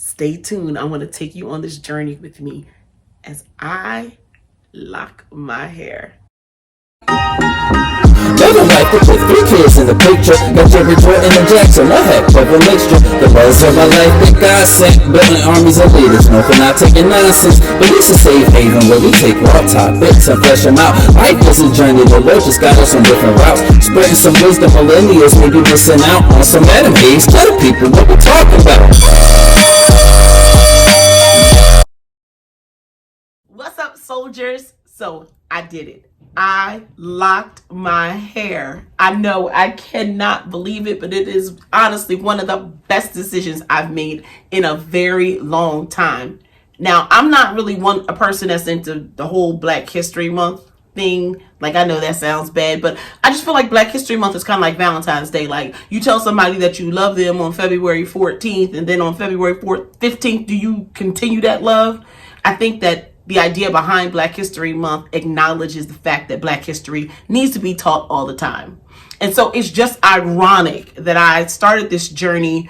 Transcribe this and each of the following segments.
Stay tuned. I want to take you on this journey with me as I lock my hair. Living life with 3 kids in the picture. Got Jerry Jordan and Jackson, a heck of a mixture. The words of my life that God sent. Building armies of leaders, no for not taking nonsense. But it's a safe haven where we take raw topics and flesh them out. Life is a journey, the Lord just got us on different routes. Spreading some wisdom, millennials may be missing out on some Adam Hayes. Tell the people what we're talking about. What's up, soldiers? So I did it. I locked my hair. I know, I cannot believe it, but it is honestly one of the best decisions I've made in a very long time. Now, I'm not really a person that's into the whole Black History Month thing. Like, I know that sounds bad, but I just feel like Black History Month is kind of like Valentine's Day. Like, you tell somebody that you love them on February 14th, and then on February 15th, do you continue that love? I think that the idea behind Black History Month acknowledges the fact that Black history needs to be taught all the time. And so it's just ironic that I started this journey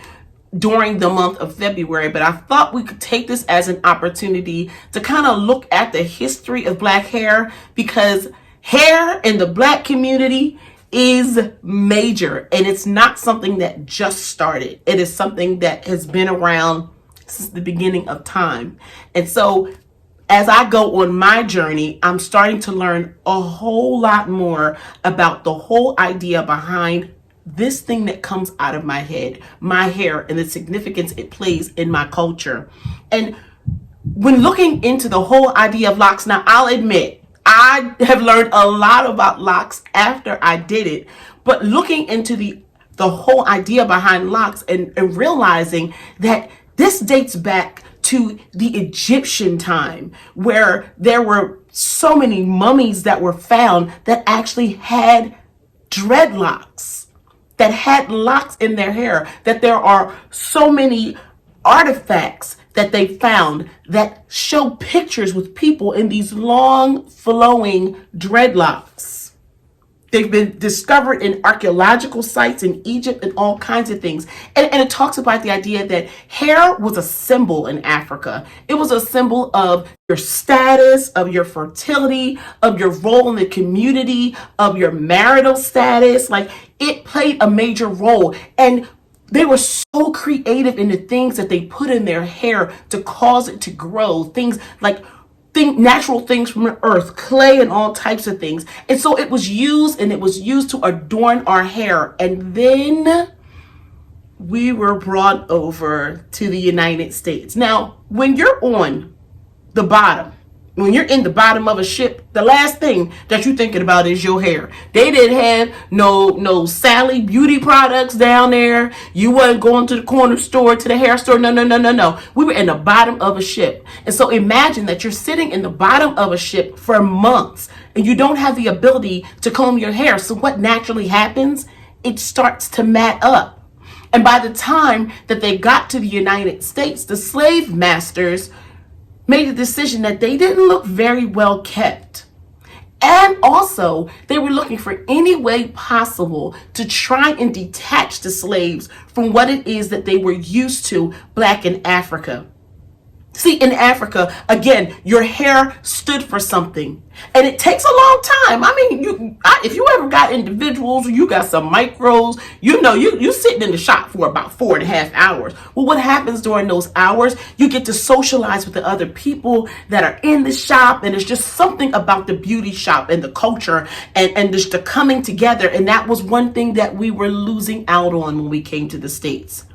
during the month of February, but I thought we could take this as an opportunity to kind of look at the history of Black hair, because hair in the Black community is major, and it's not something that just started. It is something that has been around since the beginning of time. And so as I go on my journey, I'm starting to learn a whole lot more about the whole idea behind this thing that comes out of my head, my hair, and the significance it plays in my culture. And when looking into the whole idea of locks, now I'll admit, I have learned a lot about locks after I did it, but looking into the whole idea behind locks and realizing that this dates back to the Egyptian time, where there were so many mummies that were found that actually had dreadlocks, that had locks in their hair, that there are so many artifacts that they found that show pictures with people in these long flowing dreadlocks. They've been discovered in archaeological sites in Egypt and all kinds of things. And it talks about the idea that hair was a symbol in Africa. It was a symbol of your status, of your fertility, of your role in the community, of your marital status. Like, it played a major role. And they were so creative in the things that they put in their hair to cause it to grow. Things like natural things from the earth, clay and all types of things. And so it was used to adorn our hair. And then we were brought over to the United States. Now, when you're on the bottom, when you're in the bottom of a ship, the last thing that you're thinking about is your hair. They didn't have no Sally beauty products down there. You wasn't going to the corner store, to the hair store. No. We were in the bottom of a ship. And so imagine that you're sitting in the bottom of a ship for months and you don't have the ability to comb your hair. So what naturally happens? It starts to mat up. And by the time that they got to the United States, the slave masters made a decision that they didn't look very well kept. And also, they were looking for any way possible to try and detach the slaves from what it is that they were used to Black in Africa. See, in Africa, again, your hair stood for something. And it takes a long time. I mean, if you ever got individuals, or you got some micros, you sitting in the shop for about 4.5 hours. Well, what happens during those hours? You get to socialize with the other people that are in the shop. And it's just something about the beauty shop and the culture and just the coming together. And that was one thing that we were losing out on when we came to the States.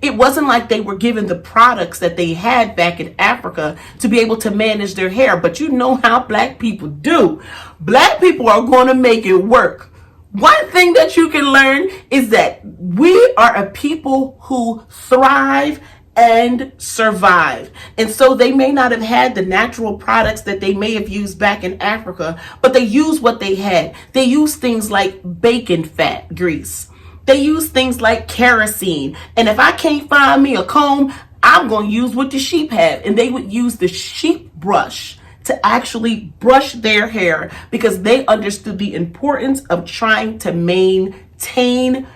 It wasn't like they were given the products that they had back in Africa to be able to manage their hair. But you know how Black people do. Black people are going to make it work. One thing that you can learn is that we are a people who thrive and survive. And so they may not have had the natural products that they may have used back in Africa, but they used what they had. They used things like bacon fat grease. They use things like kerosene. And if I can't find me a comb, I'm going to use what the sheep have. And they would use the sheep brush to actually brush their hair because they understood the importance of trying to maintain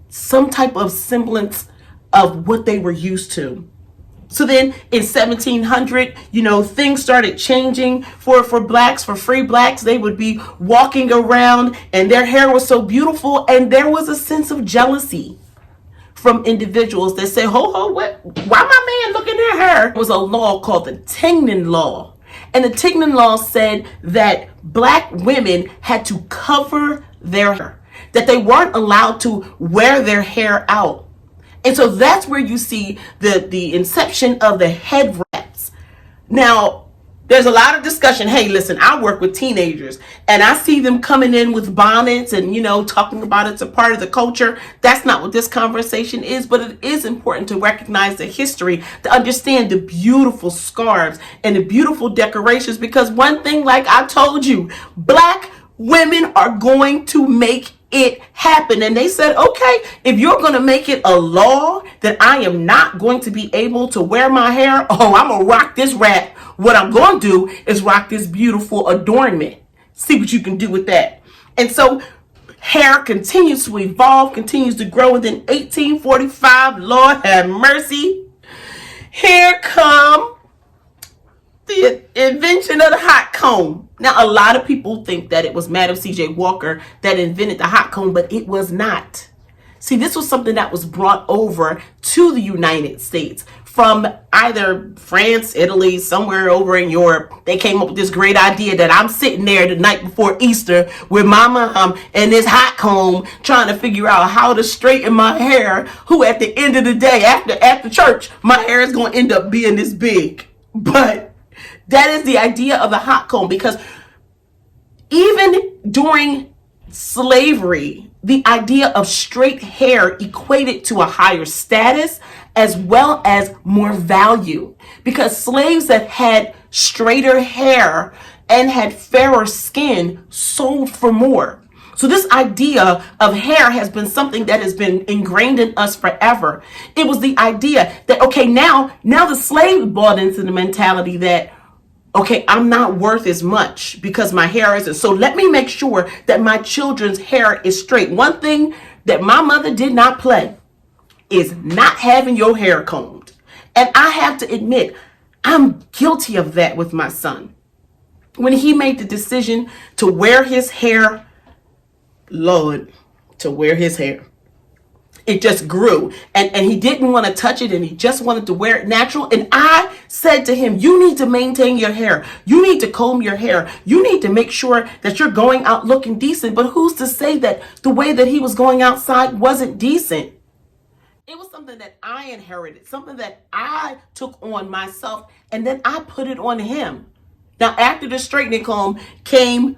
some type of semblance of what they were used to. So then in 1700, things started changing for blacks, for free blacks. They would be walking around and their hair was so beautiful. And there was a sense of jealousy from individuals that say, what? Why my man looking at her? It was a law called the Tignon Law. And the Tignon Law said that black women had to cover their hair, that they weren't allowed to wear their hair out. And so that's where you see the inception of the head wraps. Now, there's a lot of discussion. Hey, listen, I work with teenagers and I see them coming in with bonnets and, talking about it's a part of the culture. That's not what this conversation is, but it is important to recognize the history, to understand the beautiful scarves and the beautiful decorations, because one thing, like I told you, black women are going to make it happen. And they said, okay, if you're going to make it a law that I am not going to be able to wear my hair, I'm going to rock this wrap. What I'm going to do is rock this beautiful adornment. See what you can do with that. And so hair continues to evolve, continues to grow. And then 1845, Lord have mercy, here come the invention of the hot comb. Now, a lot of people think that it was Madam C.J. Walker that invented the hot comb, but it was not. See, this was something that was brought over to the United States from either France, Italy, somewhere over in Europe. They came up with this great idea that I'm sitting there the night before Easter with my mom and this hot comb trying to figure out how to straighten my hair, who at the end of the day, after church, my hair is going to end up being this big. But that is the idea of the hot comb, because even during slavery, the idea of straight hair equated to a higher status as well as more value, because slaves that had straighter hair and had fairer skin sold for more. So this idea of hair has been something that has been ingrained in us forever. It was the idea that, okay, now the slave bought into the mentality that, okay, I'm not worth as much because my hair isn't. So let me make sure that my children's hair is straight. One thing that my mother did not play is not having your hair combed. And I have to admit, I'm guilty of that with my son. When he made the decision to wear his hair, it just grew, and he didn't want to touch it, and he just wanted to wear it natural. And I said to him, you need to maintain your hair. You need to comb your hair. You need to make sure that you're going out looking decent. But who's to say that the way that he was going outside wasn't decent? It was something that I inherited, something that I took on myself, and then I put it on him. Now, after the straightening comb came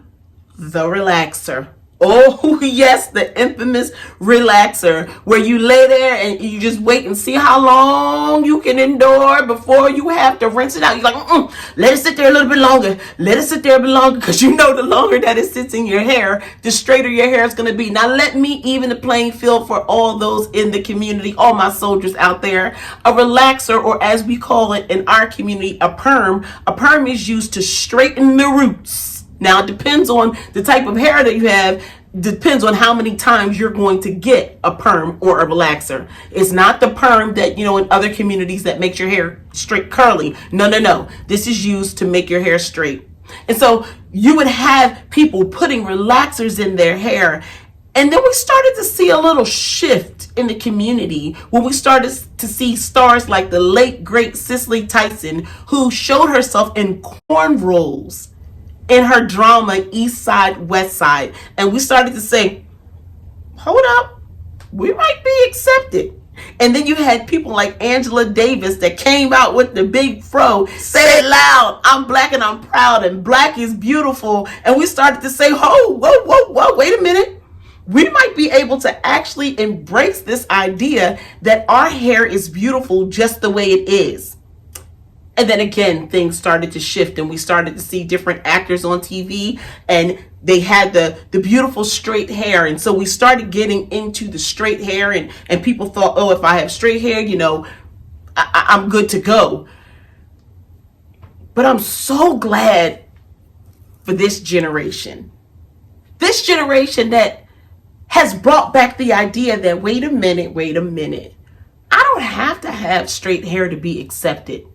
the relaxer. Oh, yes, the infamous relaxer, where you lay there and you just wait and see how long you can endure before you have to rinse it out. You're like, let it sit there a little bit longer. Let it sit there a bit longer, because you know the longer that it sits in your hair, the straighter your hair is going to be. Now, let me even the playing field for all those in the community, all my soldiers out there. A relaxer, or as we call it in our community, a perm. A perm is used to straighten the roots. Now, it depends on the type of hair that you have. Depends on how many times you're going to get a perm or a relaxer. It's not the perm that, in other communities that makes your hair straight curly. No. This is used to make your hair straight. And so you would have people putting relaxers in their hair. And then we started to see a little shift in the community when we started to see stars like the late, great Cicely Tyson, who showed herself in cornrows in her drama East Side, West Side. And we started to say, hold up, we might be accepted. And then you had people like Angela Davis that came out with the big fro, say it loud, I'm black and I'm proud, and black is beautiful. And we started to say, whoa, wait a minute. We might be able to actually embrace this idea that our hair is beautiful just the way it is. And then again, things started to shift, and we started to see different actors on TV, and they had the beautiful straight hair. And so we started getting into the straight hair, and people thought, oh, if I have straight hair, I'm good to go. But I'm so glad for this generation that has brought back the idea that, wait a minute. I don't have to have straight hair to be accepted.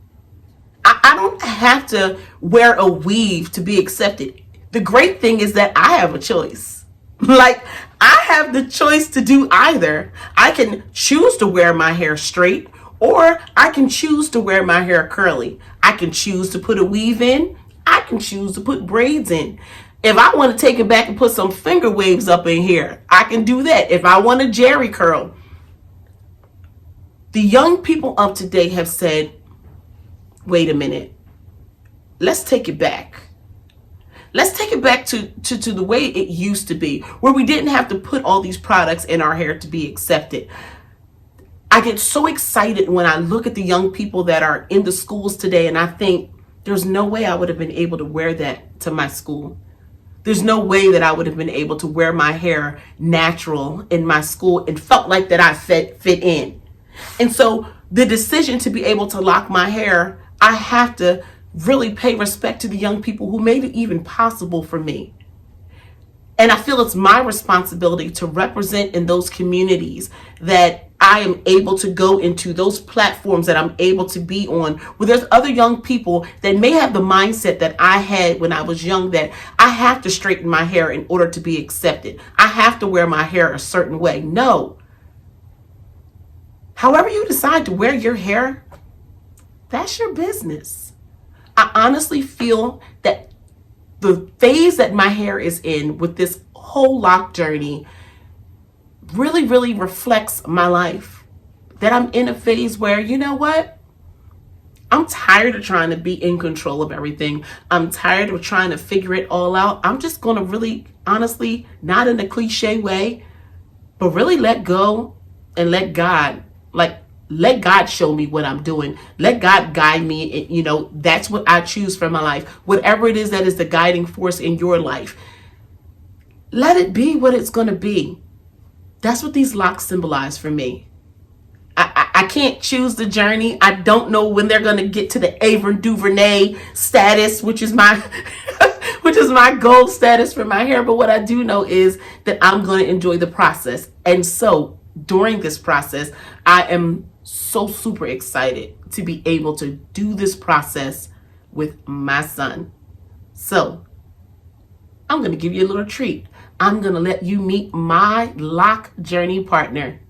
I don't have to wear a weave to be accepted. The great thing is that I have a choice. Like, I have the choice to do either. I can choose to wear my hair straight, or I can choose to wear my hair curly. I can choose to put a weave in. I can choose to put braids in. If I want to take it back and put some finger waves up in here, I can do that. If I want a jerry curl. The young people of today have said, wait a minute, let's take it back. Let's take it back to the way it used to be, where we didn't have to put all these products in our hair to be accepted. I get so excited when I look at the young people that are in the schools today, and I think there's no way I would have been able to wear that to my school. There's no way that I would have been able to wear my hair natural in my school and felt like that I fit in. And so the decision to be able to lock my hair, I have to really pay respect to the young people who made it even possible for me. And I feel it's my responsibility to represent in those communities that I am able to go into, those platforms that I'm able to be on, where there's other young people that may have the mindset that I had when I was young, that I have to straighten my hair in order to be accepted. I have to wear my hair a certain way. No. However you decide to wear your hair, that's your business. I honestly feel that the phase that my hair is in with this whole Loc journey really, really reflects my life. That I'm in a phase where, you know what? I'm tired of trying to be in control of everything. I'm tired of trying to figure it all out. I'm just going to really, honestly, not in a cliche way, but really let go and let God, let God show me what I'm doing. Let God guide me. That's what I choose for my life. Whatever it is that is the guiding force in your life, let it be what it's going to be. That's what these locks symbolize for me. I can't choose the journey. I don't know when they're going to get to the Ava DuVernay status, which is my gold status for my hair. But what I do know is that I'm going to enjoy the process. And so during this process, I am so super excited to be able to do this process with my son. So I'm going to give you a little treat. I'm going to let you meet my Loc journey partner.